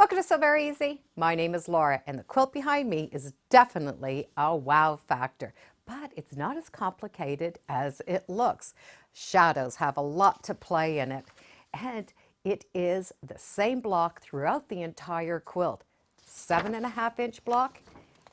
Welcome to Sew Very Easy. My name is Laura, and the quilt behind me is definitely a wow factor, but it's not as complicated as it looks. Shadows have a lot to play in it, and it is the same block throughout the entire quilt. 7.5-inch block,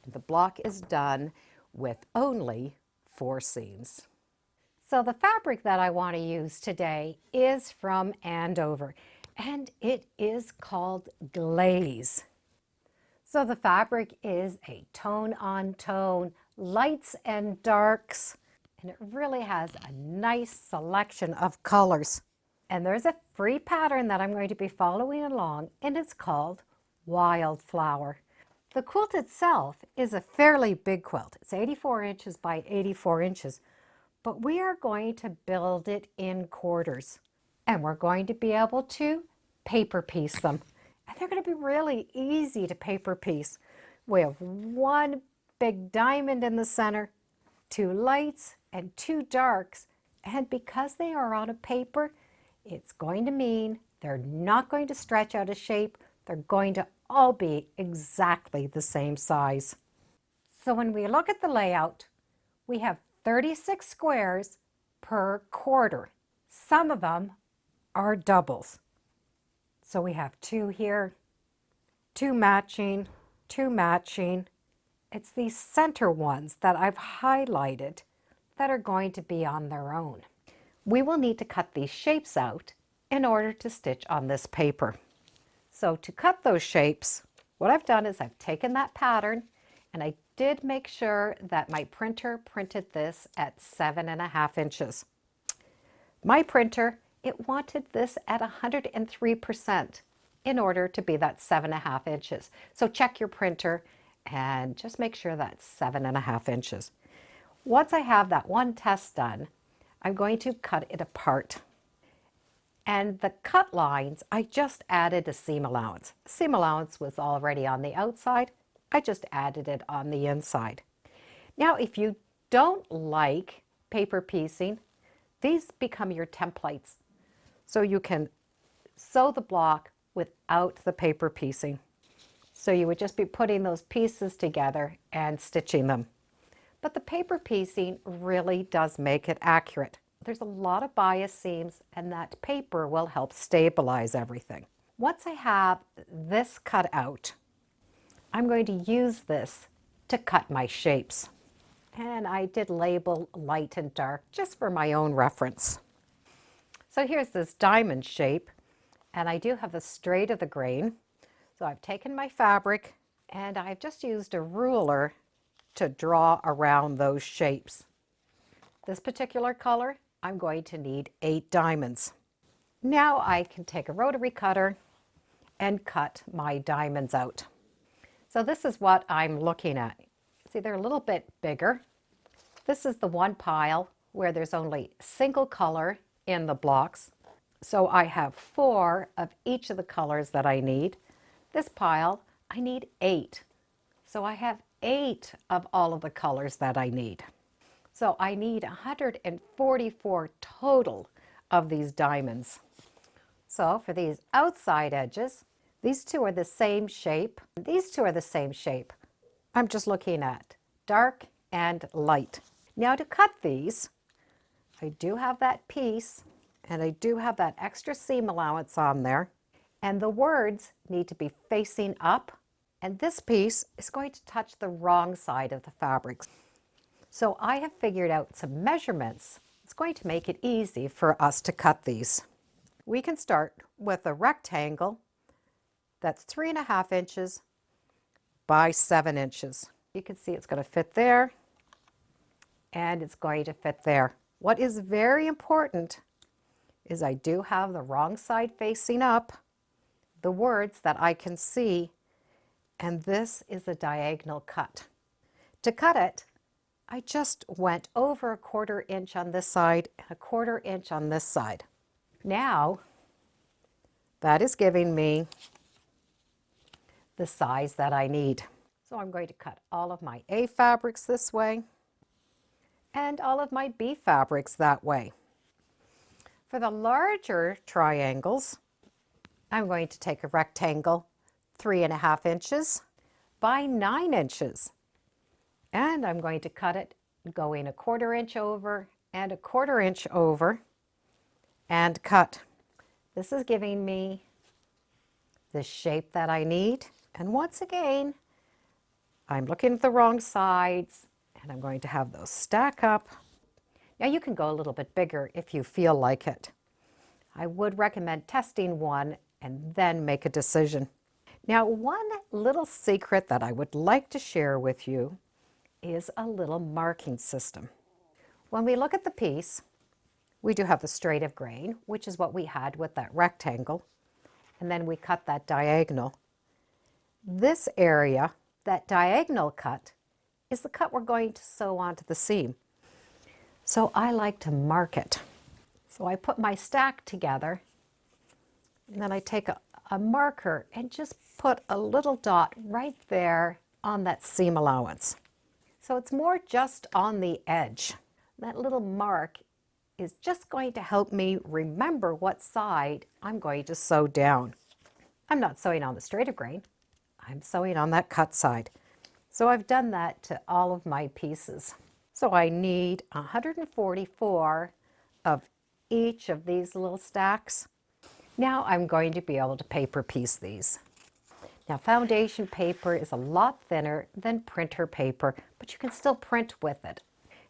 and the block is done with only 4 seams. So the fabric that I want to use today is from Andover, and it is called glaze. So the fabric is a tone-on-tone, lights and darks, and it really has a nice selection of colors. And there's a free pattern that I'm going to be following along, and it's called Wildflower. The quilt itself is a fairly big quilt. It's 84 inches by 84 inches, but we are going to build it in quarters. And we're going to be able to paper piece them. And they're going to be really easy to paper piece. We have one big diamond in the center, 2 lights and 2 darks. And because they are on a paper, it's going to mean they're not going to stretch out of shape. They're going to all be exactly the same size. So when we look at the layout, we have 36 squares per quarter. Some of them are doubles. So we have 2 here, 2 matching, 2 matching. It's these center ones that I've highlighted that are going to be on their own. We will need to cut these shapes out in order to stitch on this paper. So to cut those shapes, what I've done is I've taken that pattern, and I did make sure that my printer printed this at 7.5 inches. My printer, it wanted this at 103% in order to be that 7.5 inches. So check your printer and just make sure that's 7.5 inches. Once I have that one test done, I'm going to cut it apart. And the cut lines, I just added a seam allowance. Seam allowance was already on the outside. I just added it on the inside. Now, if you don't like paper piecing, these become your templates. So you can sew the block without the paper piecing. So you would just be putting those pieces together and stitching them. But the paper piecing really does make it accurate. There's a lot of bias seams, and that paper will help stabilize everything. Once I have this cut out, I'm going to use this to cut my shapes. And I did label light and dark just for my own reference. So here's this diamond shape, and I do have the straight of the grain. So I've taken my fabric and I've just used a ruler to draw around those shapes. This particular color, I'm going to need 8 diamonds. Now I can take a rotary cutter and cut my diamonds out. So this is what I'm looking at. See, they're a little bit bigger. This is the one pile where there's only single color in the blocks. So I have 4 of each of the colors that I need. This pile, I need 8. So I have 8 of all of the colors that I need. So I need 144 total of these diamonds. So for these outside edges, these 2 are the same shape. These 2 are the same shape. I'm just looking at dark and light. Now to cut these, I do have that piece, and I do have that extra seam allowance on there. And the words need to be facing up, and this piece is going to touch the wrong side of the fabric. So I have figured out some measurements. It's going to make it easy for us to cut these. We can start with a rectangle that's 3.5 inches by 7 inches. You can see it's going to fit there, and it's going to fit there. What is very important is I do have the wrong side facing up, the words that I can see, and this is a diagonal cut. To cut it, I just went over 1/4 inch on this side and 1/4 inch on this side. Now, that is giving me the size that I need. So I'm going to cut all of my A fabrics this way and all of my B fabrics that way. For the larger triangles, I'm going to take a rectangle 3.5 inches by 9 inches. And I'm going to cut it going 1/4 inch over and 1/4 inch over and cut. This is giving me the shape that I need. And once again, I'm looking at the wrong sides and I'm going to have those stack up. Now you can go a little bit bigger if you feel like it. I would recommend testing one and then make a decision. Now, one little secret that I would like to share with you is a little marking system. When we look at the piece, we do have the straight of grain, which is what we had with that rectangle, and then we cut that diagonal. This area, that diagonal cut, is the cut we're going to sew onto the seam. So I like to mark it. So I put my stack together, and then I take a marker and just put a little dot right there on that seam allowance. So it's more just on the edge. That little mark is just going to help me remember what side I'm going to sew down. I'm not sewing on the straight of grain, I'm sewing on that cut side. So I've done that to all of my pieces. So I need 144 of each of these little stacks. Now I'm going to be able to paper piece these. Now foundation paper is a lot thinner than printer paper, but you can still print with it.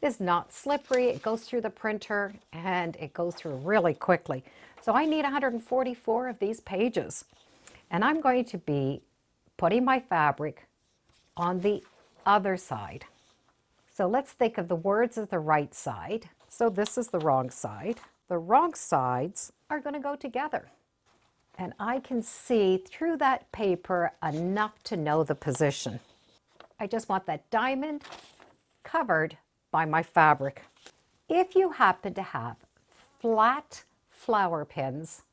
It is not slippery, it goes through the printer and it goes through really quickly. So I need 144 of these pages. And I'm going to be putting my fabric on the other side. So let's think of the words as the right side. So this is the wrong side. The wrong sides are going to go together. And I can see through that paper enough to know the position. I just want that diamond covered by my fabric. If you happen to have flat flower pins,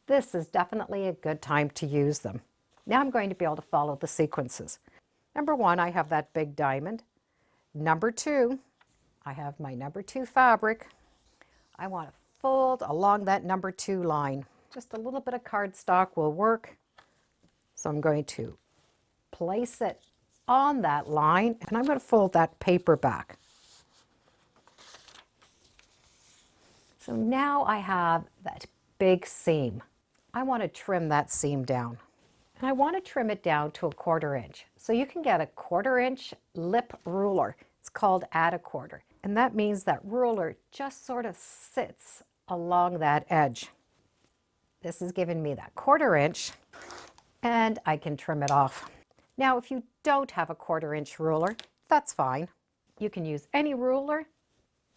this is definitely a good time to use them. Now I'm going to be able to follow the sequences. Number 1, I have that big diamond. Number 2, I have my number 2 fabric. I want to fold along that number 2 line. Just a little bit of cardstock will work. So I'm going to place it on that line and I'm going to fold that paper back. So now I have that big seam. I want to trim that seam down. And I want to trim it down to 1/4 inch. So you can get a 1/4 inch lip ruler. It's called add a quarter. And that means that ruler just sort of sits along that edge. This is giving me that 1/4 inch and I can trim it off. Now, if you don't have a 1/4 inch ruler, that's fine. You can use any ruler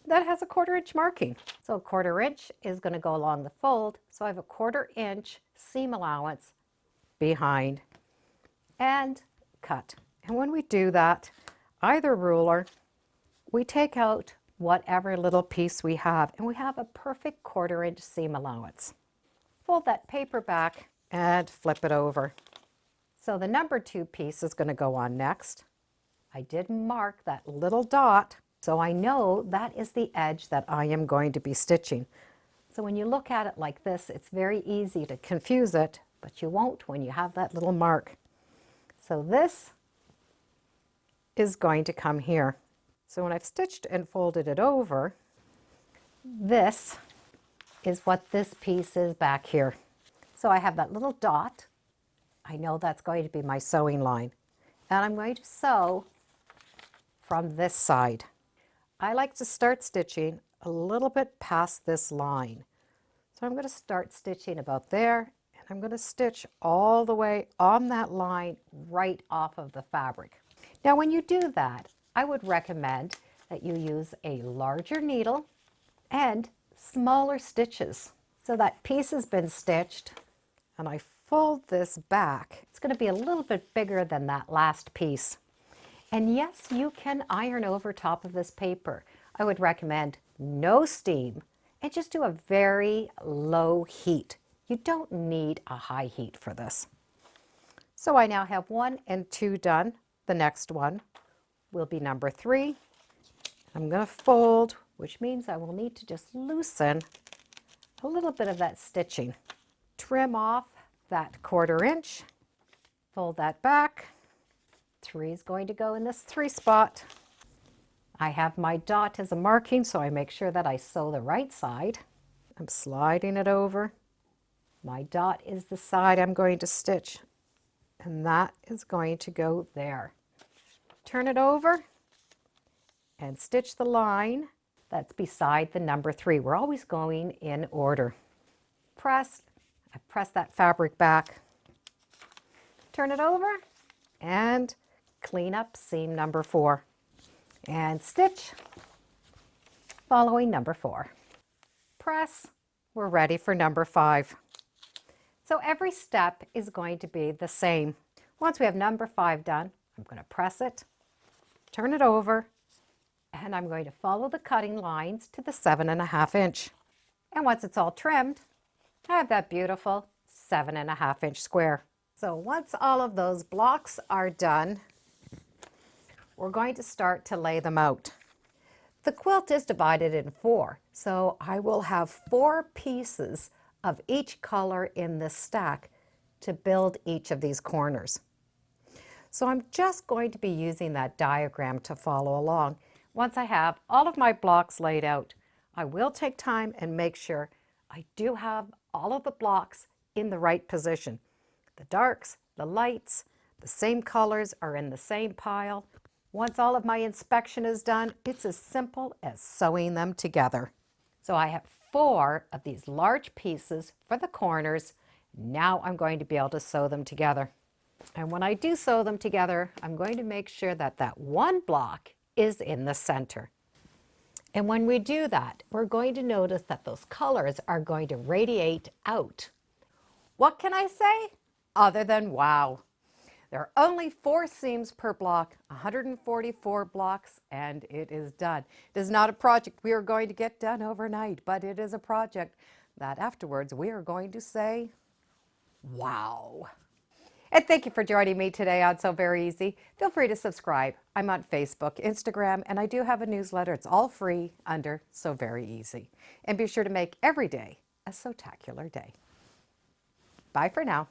that has a 1/4 inch marking. So a 1/4 inch is going to go along the fold. So I have a 1/4 inch seam allowance behind and cut. And when we do that, either ruler, we take out whatever little piece we have and we have a perfect 1/4 inch seam allowance. Fold that paper back and flip it over. So the number 2 piece is going to go on next. I did mark that little dot, so I know that is the edge that I am going to be stitching. So when you look at it like this, it's very easy to confuse it, but you won't when you have that little mark. So this is going to come here. So when I've stitched and folded it over, this is what this piece is back here. So I have that little dot. I know that's going to be my sewing line. And I'm going to sew from this side. I like to start stitching a little bit past this line. So I'm going to start stitching about there, and I'm going to stitch all the way on that line right off of the fabric. Now when you do that, I would recommend that you use a larger needle and smaller stitches. So that piece has been stitched and I fold this back. It's going to be a little bit bigger than that last piece. And yes, you can iron over top of this paper. I would recommend no steam and just do a very low heat. You don't need a high heat for this. So I now have 1 and 2 done. The next one will be number 3. I'm going to fold, which means I will need to just loosen a little bit of that stitching. Trim off that 1/4 inch Fold that back. 3 is going to go in this 3 spot. I have my dot as a marking, so I make sure that I sew the right side. I'm sliding it over. My dot is the side I'm going to stitch, and that is going to go there. Turn it over and stitch the line that's beside the number 3. We're always going in order. Press. I press that fabric back. Turn it over and clean up seam number 4. And stitch following number 4. Press. We're ready for number 5. So every step is going to be the same. Once we have number 5 done, I'm going to press it, turn it over, and I'm going to follow the cutting lines to the 7.5 inch. And once it's all trimmed, I have that beautiful 7.5 inch square. So once all of those blocks are done, we're going to start to lay them out. The quilt is divided in 4, so I will have 4 pieces of each color in this stack to build each of these corners. So I'm just going to be using that diagram to follow along. Once I have all of my blocks laid out, I will take time and make sure I do have all of the blocks in the right position. The darks, the lights, the same colors are in the same pile. Once all of my inspection is done, it's as simple as sewing them together. So I have 4 of these large pieces for the corners. Now I'm going to be able to sew them together. And when I do sew them together, I'm going to make sure that that one block is in the center. And when we do that, we're going to notice that those colors are going to radiate out. What can I say other than wow? There are only 4 seams per block, 144 blocks, and it is done. It is not a project we are going to get done overnight, but it is a project that afterwards we are going to say, wow. And thank you for joining me today on Sew Very Easy. Feel free to subscribe. I'm on Facebook, Instagram, and I do have a newsletter. It's all free under Sew Very Easy. And be sure to make every day a Sewtacular day. Bye for now.